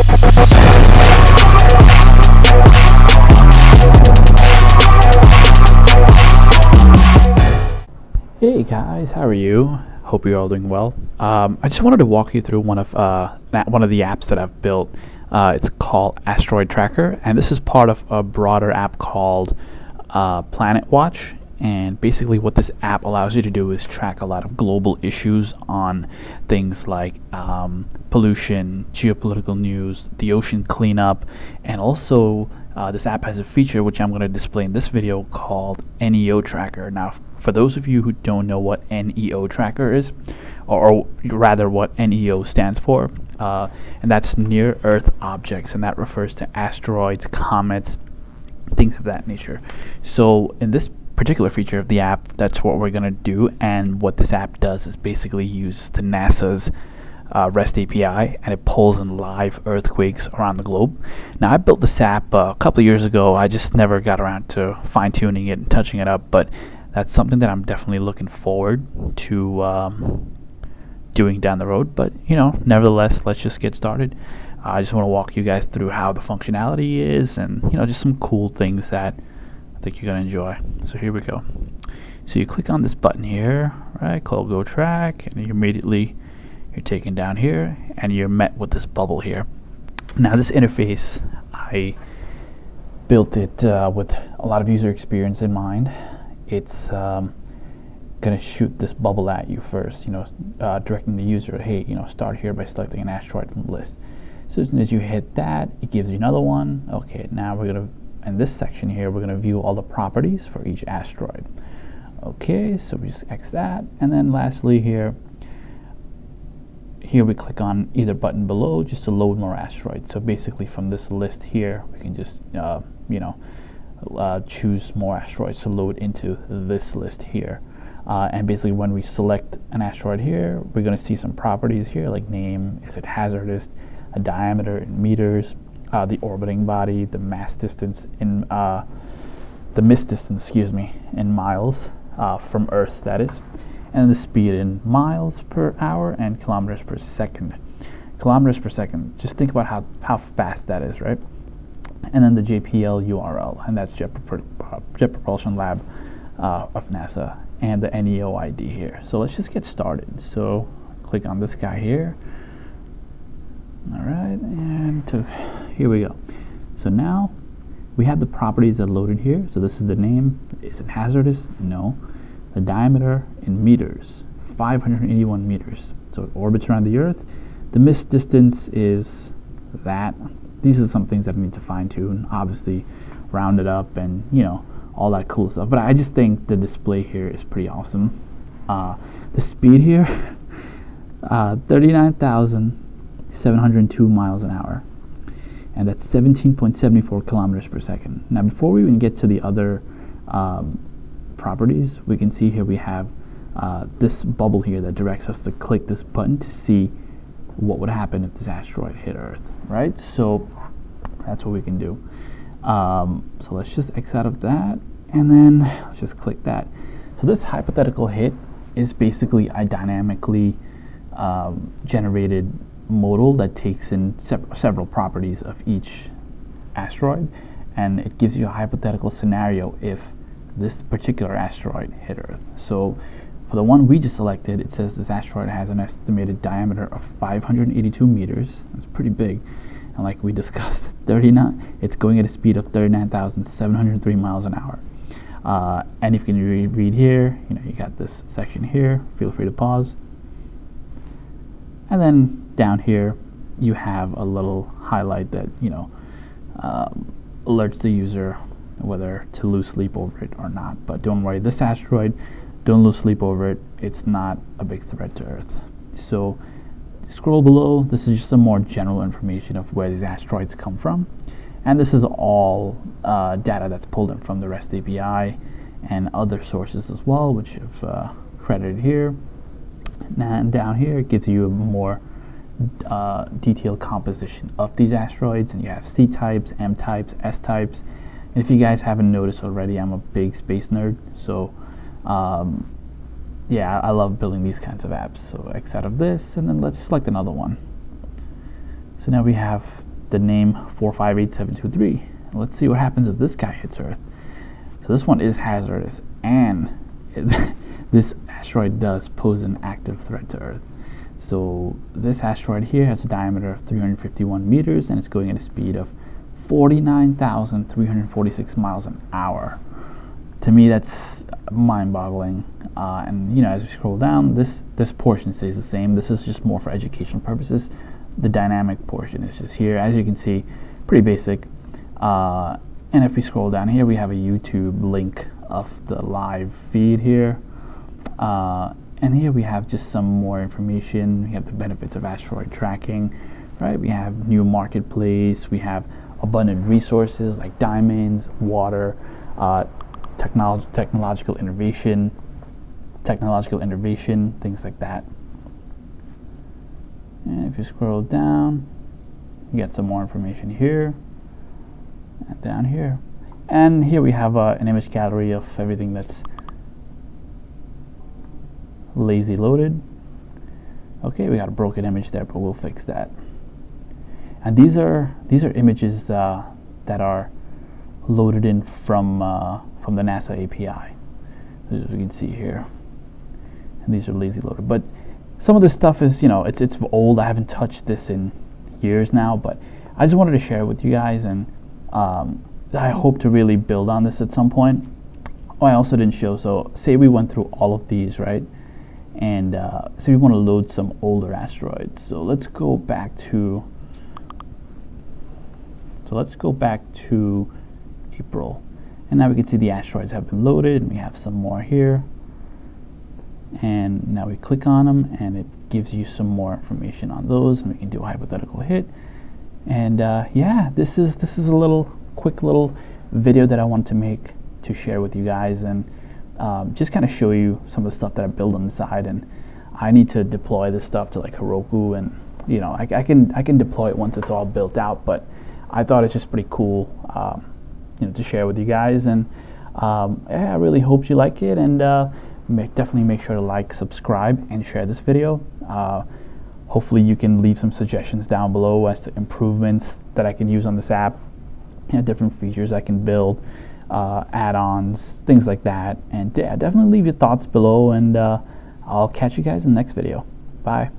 Hey guys, how are you? Hope you're all doing well. I just wanted to walk you through one of the apps that I've built. It's called Asteroid Tracker, and this is part of a broader app called Planet Watch. And basically, what this app allows you to do is track a lot of global issues on things like pollution, geopolitical news, the ocean cleanup, and also this app has a feature which I'm going to display in this video called NEO Tracker. Now, for those of you who don't know what NEO Tracker is, or rather what NEO stands for, and that's Near Earth Objects, and that refers to asteroids, comets, things of that nature. So in this particular feature of the app, that's what we're going to do, and what this app does is basically use the NASA's REST API, and it pulls in live earthquakes around the globe. Now, I built this app a couple of years ago. I just never got around to fine-tuning it and touching it up, but that's something that I'm definitely looking forward to doing down the road. But nevertheless, let's just get started. I just want to walk you guys through how the functionality is, and just some cool things that I think you're gonna enjoy. So here we go. So you click on this button here, right, called Go Track, and you're taken down here, and you're met with this bubble here. Now, this interface, I built it with a lot of user experience in mind. It's gonna shoot this bubble at you first, directing the user, hey, start here by selecting an asteroid from the list. So as soon as you hit that, it gives you another one. Okay, now we're gonna, in this section here, we're gonna view all the properties for each asteroid. Okay, so we just X that, and then lastly here we click on either button below just to load more asteroids. So basically from this list here, we can just choose more asteroids to load into this list here. And basically when we select an asteroid here, we're going to see some properties here like name, is it hazardous, a diameter in meters, the orbiting body, the mass distance in the mist distance, in miles from Earth, that is, and the speed in miles per hour and kilometers per second. Kilometers per second, just think about how fast that is, right? And then the JPL URL, and that's Jet Propulsion Lab of NASA, and the NEO ID here. So let's just get started. So click on this guy here. All right, and here we go. So now we have the properties that loaded here. So this is the name. Is it hazardous? No. The diameter in meters, 581 meters. So it orbits around the Earth. The mist distance is that. These are some things that I need to fine tune, obviously round it up and all that cool stuff. But I just think the display here is pretty awesome. The speed here, 39,702 miles an hour, and that's 17.74 kilometers per second. Now, before we even get to the other properties, we can see here we have this bubble here that directs us to click this button to see what would happen if this asteroid hit Earth, right? So that's what we can do. So let's just X out of that, and then let's just click that. So this hypothetical hit is basically a dynamically generated modal that takes in several properties of each asteroid, and it gives you a hypothetical scenario if this particular asteroid hit Earth. So for the one we just selected, it says this asteroid has an estimated diameter of 582 meters. That's pretty big. And like we discussed, it's going at a speed of 39,703 miles an hour. And if you can read here, you got this section here. Feel free to pause. And then down here, you have a little highlight that, alerts the user whether to lose sleep over it or not. But don't worry, this asteroid, don't lose sleep over it. It's not a big threat to Earth. So scroll below. This is just some more general information of where these asteroids come from. And this is all data that's pulled in from the REST API and other sources as well, which I've credited here. And down here, it gives you a more detailed composition of these asteroids. And you have C types, M types, S types. And if you guys haven't noticed already, I'm a big space nerd. So yeah, I love building these kinds of apps. So X out of this, and then let's select another one. So now we have the name 458723. Let's see what happens if this guy hits Earth. So this one is hazardous, and this asteroid does pose an active threat to Earth. So this asteroid here has a diameter of 351 meters, and it's going at a speed of 49,346 miles an hour. To me, that's mind-boggling. And you know, as we scroll down, this portion stays the same. This is just more for educational purposes. The dynamic portion is just here, as you can see, pretty basic. And if we scroll down here, we have a YouTube link of the live feed here. And here we have just some more information. We have the benefits of asteroid tracking, right? We have new marketplace. We have abundant resources like diamonds, water, technological innovation, things like that. And if you scroll down, you get some more information here and down here. And here we have an image gallery of everything that's lazy loaded. Okay, we got a broken image there, but we'll fix that. And these are images that are loaded in from the NASA API, as you can see here. And these are lazy loaded, but some of this stuff is, you know, it's old. I haven't touched this in years now, but I just wanted to share it with you guys, and I hope to really build on this at some point. Oh, I also didn't show, so say we went through all of these, right? And so we want to load some older asteroids. So let's go back to April, and now we can see the asteroids have been loaded, and we have some more here. And now we click on them, and it gives you some more information on those, and we can do a hypothetical hit. And yeah, this is a quick little video that I wanted to make to share with you guys, and just kind of show you some of the stuff that I build on the side. And I need to deploy this stuff to like Heroku, and you know, I can deploy it once it's all built out, but I thought it's just pretty cool, you know, to share with you guys. And yeah, I really hope you like it, and definitely make sure to like, subscribe, and share this video. Hopefully you can leave some suggestions down below as to improvements that I can use on this app, you know, different features I can build, add-ons, things like that. And yeah, definitely leave your thoughts below, and I'll catch you guys in the next video. Bye.